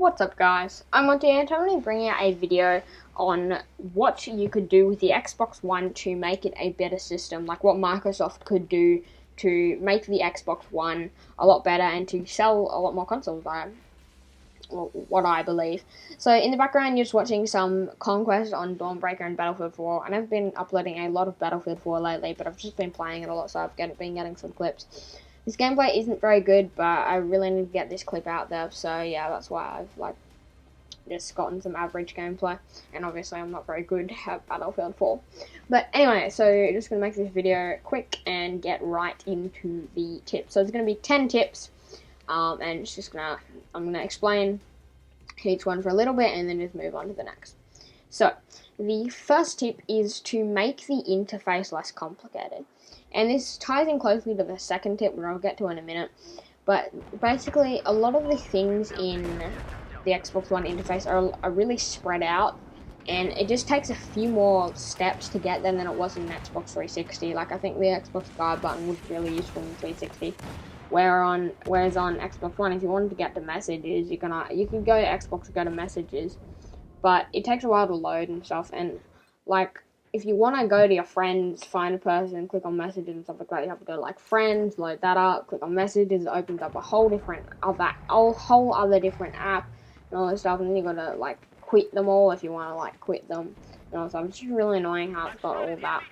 What's up guys, I'm Monty and I'm going to bring out a video on what you could do with the Xbox One to make it a better system, like what Microsoft could do to make the Xbox One a lot better and to sell a lot more consoles, what I believe. So in the background you're just watching some Conquest on Dawnbreaker and Battlefield 4, and I've been uploading a lot of Battlefield 4 lately, but I've just been playing it a lot, so I've been getting some clips. This gameplay isn't very good, but I really need to get this clip out there, so yeah, that's why I've just gotten some average gameplay, and obviously I'm not very good at Battlefield 4. But anyway, so just going to make this video quick and get right into the tips. So it's going to be 10 tips, and it's just I'm going to explain each one for a little bit and then just move on to the next. So the first tip is to make the interface less complicated. And this ties in closely to the second tip, which I'll get to in a minute. But basically, a lot of the things in the Xbox One interface are really spread out, and it just takes a few more steps to get there than it was in Xbox 360. Like, I think the Xbox guide button was really useful in 360. Whereas on Xbox One, if you wanted to get to messages, you can go to Xbox, go to messages, but it takes a while to load and stuff. And like, if you want to go to your friends, find a person, click on messages and stuff like that, you have to go to like friends, load that up, click on messages, it opens up a whole other different app and all this stuff, and then you gotta like quit them all if you want to like quit them and all that stuff. It's just really annoying how it's got all that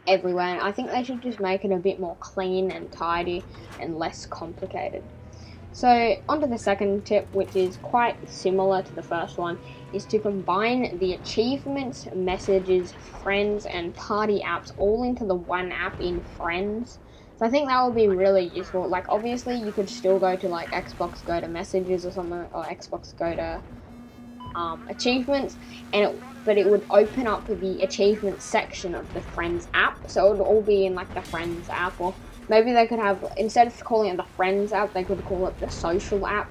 everywhere, and I think they should just make it a bit more clean and tidy and less complicated. So onto the second tip, which is quite similar to the first one, is to combine the achievements, messages, friends, and party apps all into the one app in Friends. So I think that would be really useful. Like, obviously you could still go to like Xbox, go to messages or something, or Xbox, go to achievements, but it would open up the achievements section of the Friends app, so it would all be in like the Friends app. Or maybe they could have, instead of calling it the Friends app, they could call it the Social app,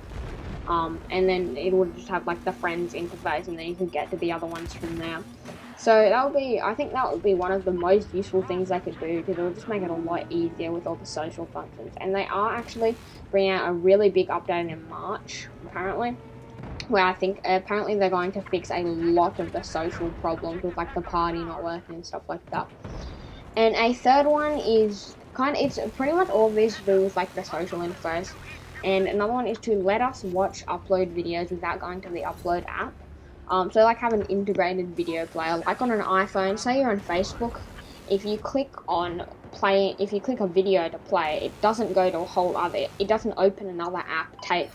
and then it would just have like the Friends interface, and then you could get to the other ones from there. So I think that would be one of the most useful things they could do, because it would just make it a lot easier with all the social functions. And they are actually bringing out a really big update in March, apparently, where I think apparently they're going to fix a lot of the social problems with like the party not working and stuff like that. And a third one is it's pretty much all of these to do with like the social interface. And another one is to let us upload videos without going to the upload app. So like have an integrated video player, like on an iPhone. Say you're on Facebook, if you click a video to play, it doesn't go to it doesn't open another app, take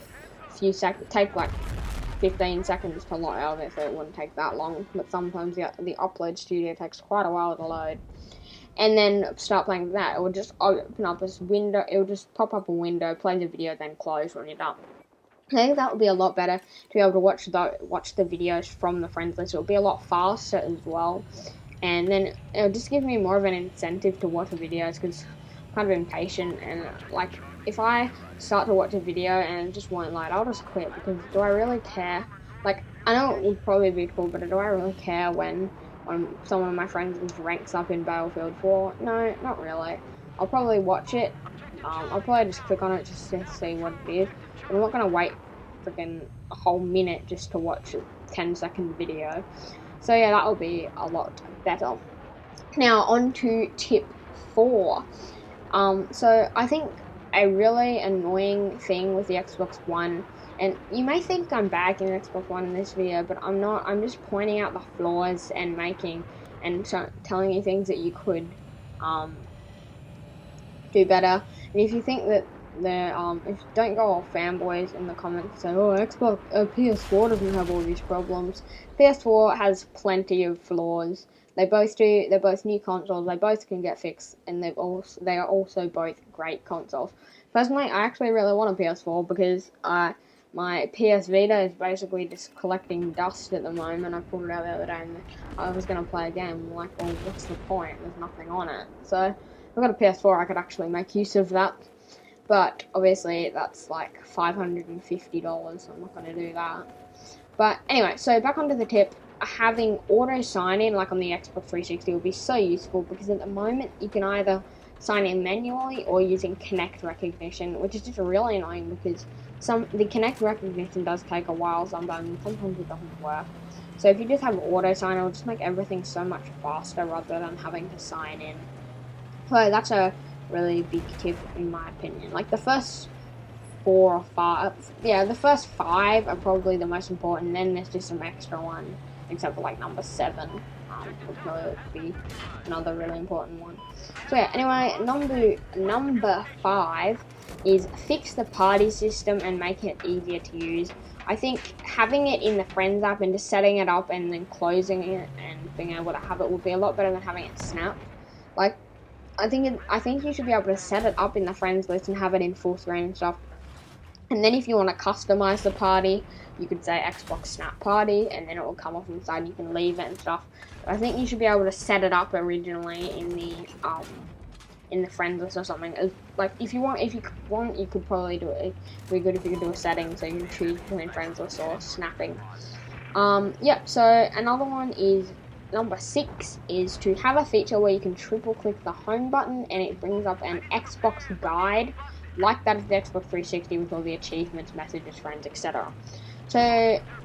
like 15 seconds to load. Obviously it wouldn't take that long, but sometimes the upload studio takes quite a while to load. And then start playing with that. It will just open up this window, it will just pop up a window, play the video, then close when you're done. I think that would be a lot better to be able to watch the videos from the friends list. It will be a lot faster as well, and then it'll just give me more of an incentive to watch the videos, because I'm kind of impatient, and like if I start to watch a video and it just won't load, I'll just quit, because do I really care? Like, I know it would probably be cool, but do I really care when someone of my friends ranks up in Battlefield 4? No, not really. I'll probably watch it. I'll probably just click on it just to see what it is. But I'm not going to wait freaking a whole minute just to watch a 10-second video. So yeah, that will be a lot better. Now on to tip 4. So I think a really annoying thing with the Xbox One, and you may think I'm bagging the Xbox One in this video, but I'm not. I'm just pointing out the flaws and telling you things that you could do better. And if you think that don't go all fanboys in the comments and say, oh, PS4 doesn't have all these problems. PS4 has plenty of flaws. They both do. They're both new consoles. They both can get fixed, and they are also both great consoles. Personally, I actually really want a PS4, because my PS Vita is basically just collecting dust at the moment. I pulled it out the other day and I was going to play a game. I'm like, well, what's the point? There's nothing on it. So if I've got a PS4, I could actually make use of that. But obviously that's like $550, so I'm not going to do that. But anyway, so back onto the tip. Having auto sign-in like on the Xbox 360 will be so useful, because at the moment you can either sign in manually or using Kinect recognition, which is just really annoying, because the Kinect recognition does take a while sometimes it doesn't work. So if you just have auto sign, it'll just make everything so much faster rather than having to sign in. So that's a really big tip in my opinion. Like the first 4 or 5, the first 5 are probably the most important. Then there's just some extra ones, except for like number 7, would probably be another really important one. So yeah, anyway, number 5 is fix the party system and make it easier to use. I think having it in the Friends app and just setting it up and then closing it and being able to have it would be a lot better than having it snap. Like, I think you should be able to set it up in the Friends list and have it in full screen and stuff. And then if you want to customize the party, you could say Xbox Snap Party, and then it will come off inside and you can leave it and stuff. But I think you should be able to set it up originally in the Friends list or something. Like if you want, you could probably do it. It'd be good if you could do a setting so you can choose between Friends list or snapping. Yeah. So another one is number 6 is to have a feature where you can triple click the home button and it brings up an Xbox guide, like that of the Xbox 360 with all the achievements, messages, friends, etc. So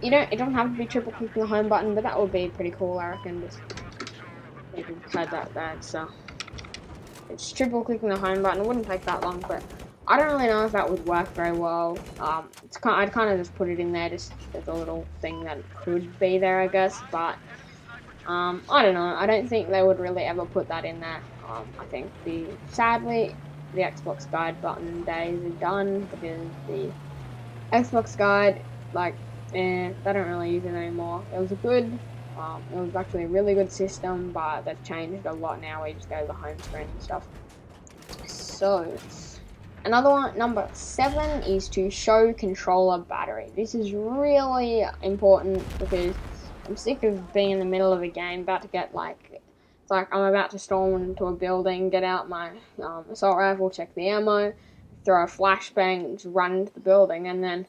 it doesn't have to be triple clicking the home button, but that would be pretty cool, I reckon. Just you can code that bad, so it's triple clicking the home button. It wouldn't take that long, but I don't really know if that would work very well. I'd kind of just put it in there, just as a little thing that could be there, I guess. But I don't know. I don't think they would really ever put that in there. I think sadly, the Xbox Guide button days are done because the Xbox Guide, they don't really use it anymore. It was actually a really good system, but they've changed a lot now. We just go to the home screen and stuff. So, another one, number 7, is to show controller battery. This is really important because I'm sick of being in the middle of a game, about to get it's like I'm about to storm into a building, get out my assault rifle, check the ammo, throw a flashbang, just run into the building, and then,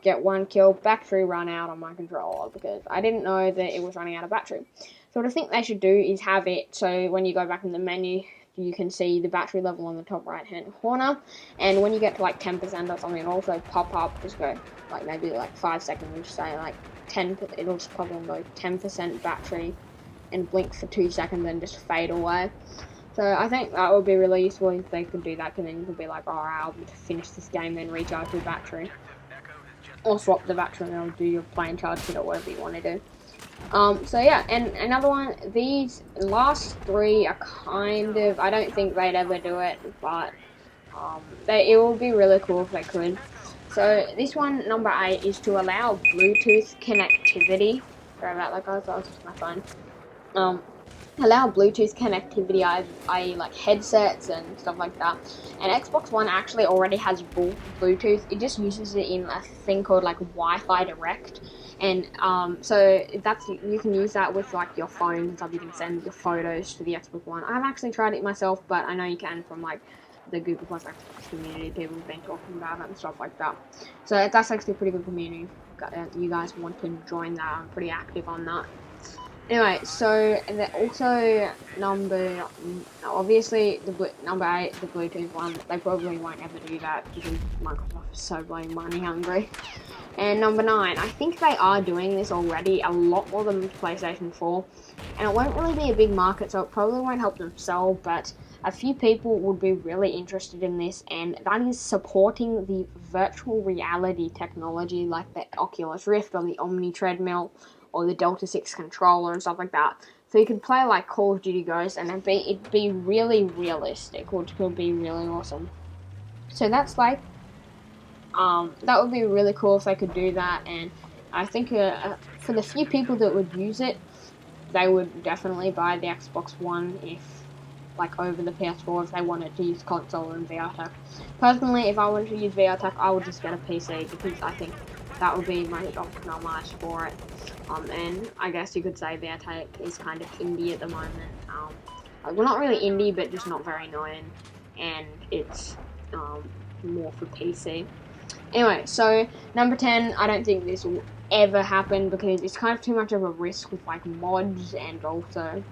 get 1 kill, battery run out on my controller because I didn't know that it was running out of battery. So what I think they should do is have it so when you go back in the menu, you can see the battery level on the top right hand corner, and when you get to 10% or something, it'll also pop up, just go maybe 5 seconds, just say 10, it'll just pop on 10% battery and blink for 2 seconds and just fade away. So I think that would be really useful if they could do that, because then you could be like, I'll finish this game, then recharge your battery. Or swap the battery and it'll do your plane charge kit or whatever you want to do. So yeah, and another one, these last 3 are kind of, I don't think they'd ever do it, but it would be really cool if they could. So this one, number 8, is to allow Bluetooth connectivity. Sorry about that, guys, that was just my phone. Allow Bluetooth connectivity, i.e. headsets and stuff like that. And Xbox One actually already has Bluetooth. It just uses it in a thing called Wi-Fi Direct. And so you can use that with your phone and stuff. You can send your photos to the Xbox One. I haven't actually tried it myself, but I know you can from the Google Plus Xbox community. People have been talking about it and stuff like that. So that's actually a pretty good community. You guys want to join that? I'm pretty active on that. Anyway, so also obviously number 8, the Bluetooth one, they probably won't ever do that because Microsoft is so bloody money hungry. And number 9, I think they are doing this already a lot more than PlayStation 4, and it won't really be a big market, so it probably won't help them sell, but a few people would be really interested in this, and that is supporting the virtual reality technology like the Oculus Rift or the Omni Treadmill or the Delta 6 controller and stuff like that. So you could play Call of Duty Ghosts and it'd be really realistic, which could be really awesome. So that's that would be really cool if they could do that, and I think for the few people that would use it, they would definitely buy the Xbox One over the PS4 if they wanted to use console and VRTech. Personally, if I wanted to use VRTech, I would just get a PC because I think that would be my optimal match for it. And I guess you could say VRTech is kind of indie at the moment. Well, not really indie, but just not very known, and it's more for PC. Anyway, so number 10, I don't think this will ever happen because it's kind of too much of a risk with mods, and also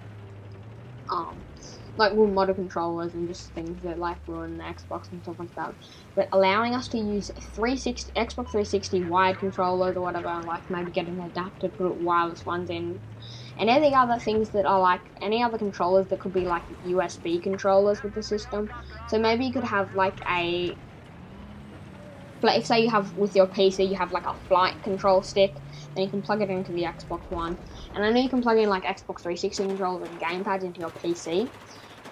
like with modder controllers and just things that like ruin the Xbox and stuff like that. But allowing us to use Xbox 360 wired controllers or whatever, and like maybe get an adapter, put wireless ones in, and any other things that are like any other controllers that could be like USB controllers with the system. So maybe you could have like a, like if say you have with your PC, you have like a flight control stick, then you can plug it into the Xbox One. And I know you can plug in like Xbox 360 controllers and gamepads into your PC,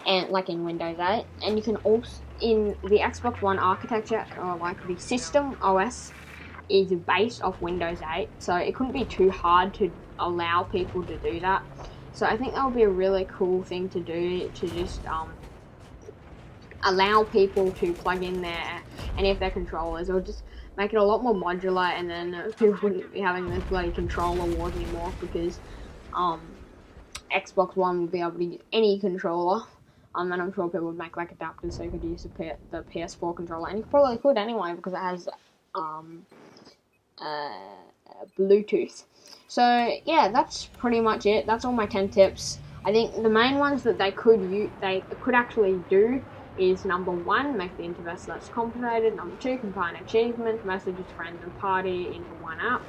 and like in Windows 8. And you can also, in the Xbox One architecture, or like the system OS is based off Windows 8, so it couldn't be too hard to allow people to do that. So I think that would be a really cool thing to do, to just allow people to plug in any of their controllers, or just make it a lot more modular, and then people wouldn't be having this bloody controller wars anymore, because Xbox One would be able to use any controller, and I'm sure people would make like adapters so you could use the PS4 controller, and you probably could anyway because it has Bluetooth. So yeah, that's pretty much it. That's all my 10 tips. I think the main ones that they could actually do is number 1, make the interface less complicated. Number 2, combine achievements, messages, friends, and party into one app.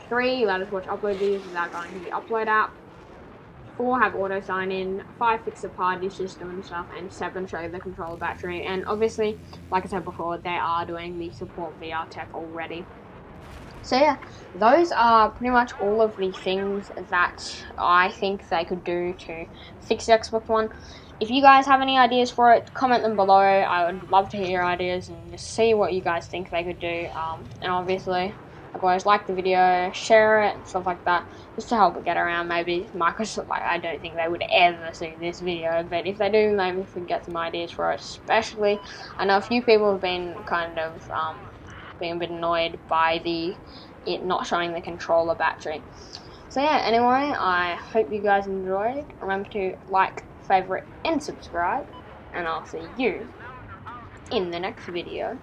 3, let us watch upload videos without going to the upload app. 4, have auto sign in. 5, fix the party system and stuff. And 7, show the controller battery. And obviously, like I said before, they are doing the support VR tech already. So yeah, those are pretty much all of the things that I think they could do to fix the Xbox One. If you guys have any ideas for it, comment them below. I would love to hear your ideas and just see what you guys think they could do. And obviously, like always, like the video, share it, and stuff like that, just to help it get around. Maybe Microsoft, like I don't think they would ever see this video, but if they do, maybe we can get some ideas for it. Especially, I know a few people have been kind of being a bit annoyed by it not showing the controller battery. So yeah, anyway, I hope you guys enjoyed. Remember to like, favorite, and subscribe, and I'll see you in the next video.